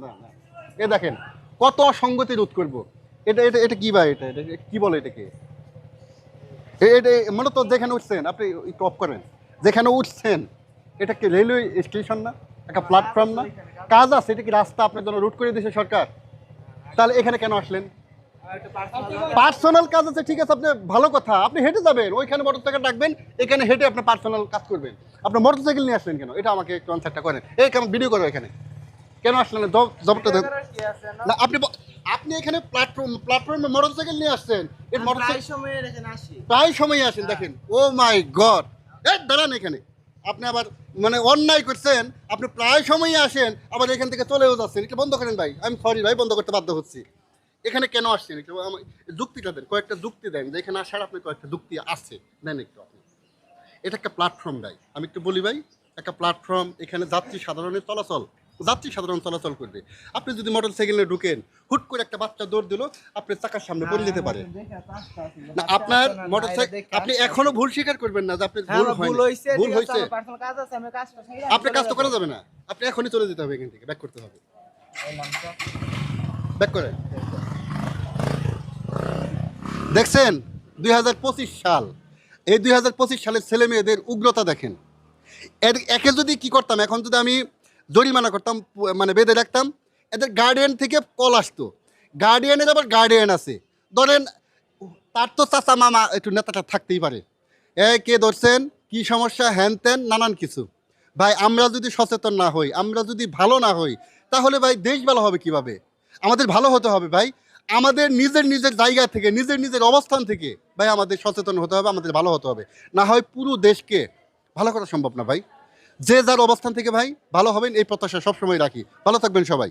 না। এ দেখেন কত অসঙ্গতি রোধ করবো। এটা এটা এটা কি ভাই? এটা এটা কি বলে এটাকে? এটা মূলত যেখানে উঠছেন আপনি টপ করেন, যেখানে উঠছেন এটা কি রেলওয়ে স্টেশন না, একটা প্ল্যাটফর্ম না? কাজ আছে, এটা কি রাস্তা আপনার জন্য রুট করে দিয়েছে সরকার? তাহলে এখানে কেন আসলেন? পার্সোনাল কাজ আছে, ঠিক আছে, আপনি ভালো কথা, আপনি হেঁটে যাবেন, ওইখানে মোটরসাইকেল ডাকবেন, এখানে হেঁটে আপনি পার্সোনাল কাজ করবেন। আপনি মোটরসাইকেল নিয়ে আসলেন কেন? এটা আমাকে একটু আনসারটা করেন। এই কেমন ভিডিও করো এখানে কেন আসলেন? জবটা দেন না। আপনি এখানে প্ল্যাটফর্মে মোটরসাইকেল নিয়ে আসছেন, এর মোটরসাইকেল প্রায় সময় আসেন। দেখেন, ও মাই গড, এই দাঁড়ান এখানে। আপনি আবার মানে অন্যায় করছেন, আপনি প্রায় সময়ই আসেন আবার এখান থেকে চলেও যাচ্ছেন। এটা বন্ধ করেন ভাই, আমি সরি ভাই, বন্ধ করতে বাধ্য হচ্ছি। এখানে কেন আসছেন একটু যুক্তিটা দেন, কয়েকটা যুক্তি দেন যে এখানে আসার আপনি কয়েকটা যুক্তি আছে, দেন একটু আপনি। এটা একটা প্ল্যাটফর্ম ভাই, আমি একটু বলি ভাই, একটা প্ল্যাটফর্ম, এখানে যাত্রী সাধারণ চলাচল করবে। আপনি যদি মোটর সাইকেলে ঢুকেন, হুট করে একটা বাচ্চা দৌড় দিল, আপনার চাকার সামনে পড়ে যেতে পারে না। আপনার মোটর সাইকেল, আপনি এখনো ভুল স্বীকার করবেন না যে আপনি ভুল হয়েছে। আপনি কাজ তো করা যাবে না, আপনি এখনই চলে যেতে হবে এখান থেকে, ব্যাক করতে হবে। ব্যাক করেন। দেখছেন 2025 সাল, এই 2025 সালের ছেলে মেয়েদের উগ্রতা দেখেন। একে যদি কি করতাম, এখন যদি আমি জরিমানা করতাম, মানে বেঁধে রাখতাম, এদের গার্ডিয়ান থেকে কল আসতো। গার্ডিয়ানের আবার গার্ডিয়ান আছে, ধরেন তার তো চাচা মামা একটু নেতাটা থাকতেই পারে, কে ধরছেন, কি সমস্যা, হ্যান ত্যান নানান কিছু। ভাই আমরা যদি সচেতন না হই, আমরা যদি ভালো না হই, তাহলে ভাই দেশ ভালো হবে কিভাবে? আমাদের ভালো হতে হবে ভাই, আমাদের নিজের জায়গা থেকে, নিজের অবস্থান থেকে ভাই আমাদের সচেতন হতে হবে, আমাদের ভালো হতে হবে। না হয় পুরো দেশকে ভালো করা সম্ভব না ভাই। যে যার অবস্থান থেকে ভাই ভালো হবেন, এই প্রত্যাশা সবসময় রাখি। ভালো থাকবেন সবাই।